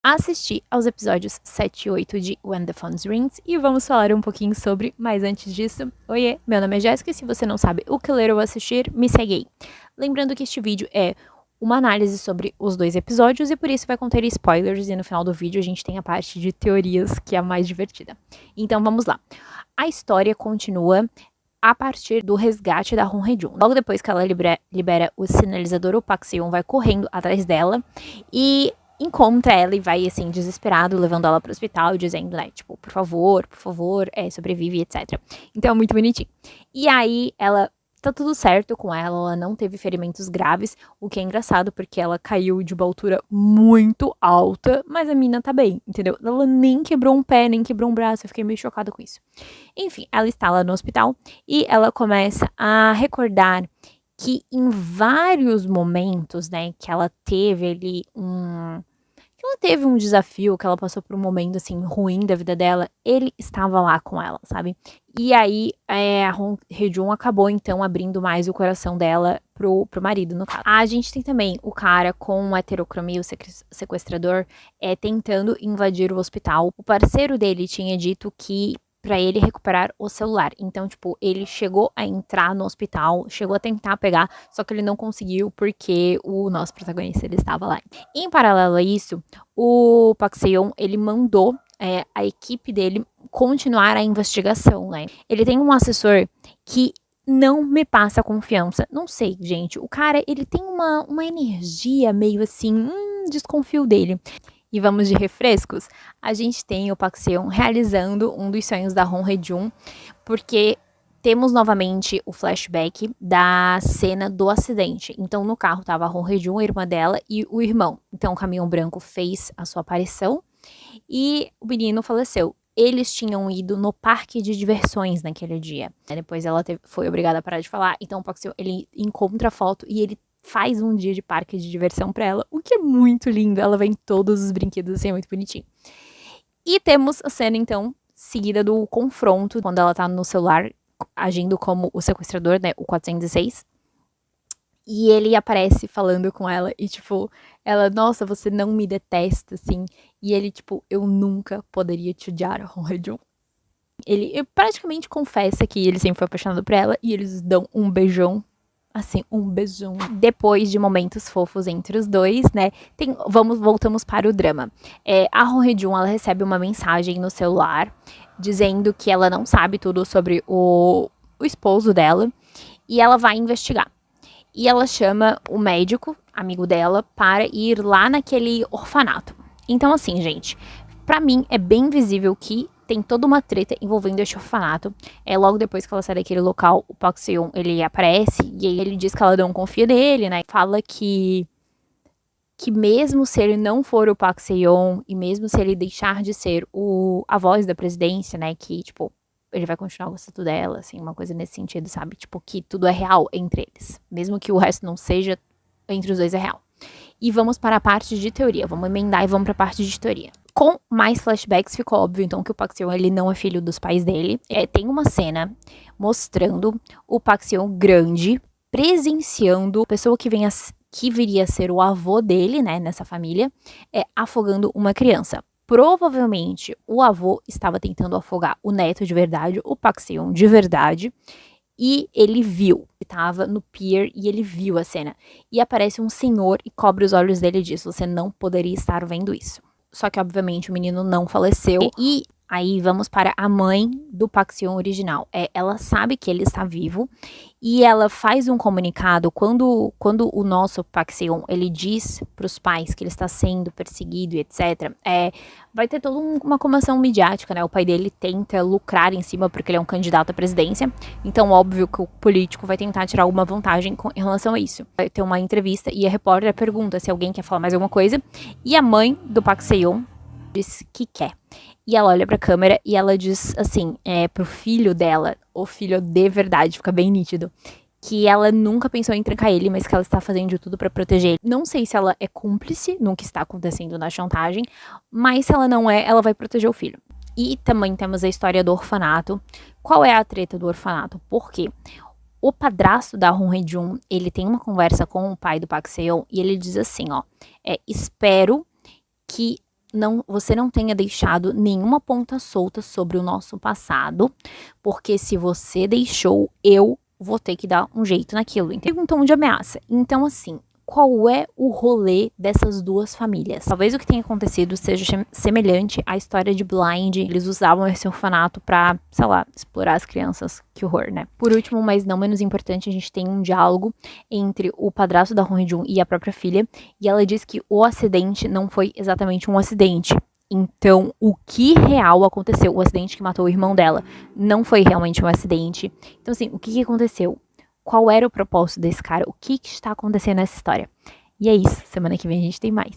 assistir aos episódios 7 e 8 de When the Phone Rings e vamos falar um pouquinho sobre, mas antes disso, oiê, meu nome é Jéssica e se você não sabe o que ler ou assistir, me segue aí. Lembrando que este vídeo é uma análise sobre os 2 episódios e por isso vai conter spoilers e no final do vídeo a gente tem a parte de teorias que é a mais divertida. Então vamos lá. A história continua a partir do resgate da Hong Hae-jun. Logo depois que ela libera o sinalizador, o Park Se-yoon vai correndo atrás dela e encontra ela e vai, assim, desesperado, levando ela pro hospital, dizendo, né, tipo, por favor, sobrevive, etc. Então é muito bonitinho. E aí, tá tudo certo com ela não teve ferimentos graves, o que é engraçado, porque ela caiu de uma altura muito alta, mas a mina tá bem, entendeu? Ela nem quebrou um pé, nem quebrou um braço, eu fiquei meio chocada com isso. Enfim, ela está lá no hospital e ela começa a recordar que em vários momentos, né, que ela teve ali um desafio, que ela passou por um momento, assim, ruim da vida dela, ele estava lá com ela, sabe? E aí, a Hong Hae-jun acabou, então, abrindo mais o coração dela pro marido, no caso. A gente tem também o cara com heterocromia, o sequestrador, tentando invadir o hospital. O parceiro dele tinha dito que pra ele recuperar o celular. Então, tipo, ele chegou a entrar no hospital, chegou a tentar pegar, só que ele não conseguiu porque o nosso protagonista, ele estava lá. Em paralelo a isso, o Park Se-yoon, ele mandou a equipe dele continuar a investigação, né? Ele tem um assessor que não me passa confiança. Não sei, gente. O cara, ele tem uma energia meio assim, desconfio dele. E vamos de refrescos? A gente tem o Park Se-yoon realizando um dos sonhos da Hong Hae-jun, porque temos novamente o flashback da cena do acidente. Então, no carro tava a Hong Hae-jun, a irmã dela, e o irmão. Então, o caminhão branco fez a sua aparição e o menino faleceu. Eles tinham ido no parque de diversões naquele dia. Depois ela foi obrigada a parar de falar. Então, o Park Se-yoon, ele encontra a foto e ele faz um dia de parque de diversão pra ela, o que é muito lindo. Ela vem todos os brinquedos, assim, é muito bonitinho. E temos a cena, então, seguida do confronto, quando ela tá no celular, agindo como o sequestrador, né, o 406. E ele aparece falando com ela e, tipo, ela, nossa, você não me detesta, assim. E ele, tipo, eu nunca poderia te odiar, Hong Hae-jun. Ele praticamente confessa que ele sempre foi apaixonado por ela e eles dão um beijão. Assim, um beijão. Depois de momentos fofos entre os dois, né? Voltamos para o drama. A Hong Hae-jun, ela recebe uma mensagem no celular dizendo que ela não sabe tudo sobre o esposo dela e ela vai investigar. E ela chama o médico, amigo dela, para ir lá naquele orfanato. Então, assim, gente, pra mim é bem visível que tem toda uma treta envolvendo este orfanato. Logo depois que ela sai daquele local, o Park Se-yoon, ele aparece e aí ele diz que ela não confia nele, né? Fala que mesmo se ele não for o Park Se-yoon e mesmo se ele deixar de ser a voz da presidência, né? Que, tipo, ele vai continuar gostando dela, assim, uma coisa nesse sentido, sabe? Tipo, que tudo é real entre eles. Mesmo que o resto não seja, entre os dois é real. E vamos para a parte de teoria. Vamos emendar e vamos para a parte de teoria. Com mais flashbacks, ficou óbvio, então, que o Park Se-yoon, ele não é filho dos pais dele. Tem uma cena mostrando o Park Se-yoon grande, presenciando a pessoa que viria a ser o avô dele, né, nessa família, afogando uma criança. Provavelmente, o avô estava tentando afogar o neto de verdade, o Park Se-yoon de verdade, e ele viu, estava no pier e ele viu a cena. E aparece um senhor e cobre os olhos dele e diz, você não poderia estar vendo isso. Só que, obviamente, o menino não faleceu. E aí, vamos para a mãe do Park Se-yoon original. Ela sabe que ele está vivo e ela faz um comunicado quando o nosso Park Se-yoon, ele diz para os pais que ele está sendo perseguido e etc. Vai ter toda uma comoção midiática, né? O pai dele tenta lucrar em cima porque ele é um candidato à presidência. Então, óbvio que o político vai tentar tirar alguma vantagem em relação a isso. Vai ter uma entrevista e a repórter pergunta se alguém quer falar mais alguma coisa. E a mãe do Park Se-yoon diz que quer. E ela olha pra câmera e ela diz assim, pro filho dela, o filho de verdade, fica bem nítido, que ela nunca pensou em trancar ele, mas que ela está fazendo de tudo pra proteger ele. Não sei se ela é cúmplice no que está acontecendo na chantagem, mas se ela não é, ela vai proteger o filho. E também temos a história do orfanato. Qual é a treta do orfanato? Por quê? O padrasto da Hong Hae-jun, ele tem uma conversa com o pai do Park Se-yoon e ele diz assim, ó, espero que você não tenha deixado nenhuma ponta solta sobre o nosso passado, porque se você deixou, eu vou ter que dar um jeito naquilo. Então, um tom de ameaça. Então, assim, qual é o rolê dessas duas famílias? Talvez o que tenha acontecido seja semelhante à história de Blind. Eles usavam esse orfanato pra, sei lá, explorar as crianças. Que horror, né? Por último, mas não menos importante, a gente tem um diálogo entre o padrasto da Hong-Jun e a própria filha. E ela diz que o acidente não foi exatamente um acidente. Então, o que real aconteceu? O acidente que matou o irmão dela não foi realmente um acidente. Então, assim, o que aconteceu? Qual era o propósito desse cara? O que está acontecendo nessa história? E é isso. Semana que vem a gente tem mais.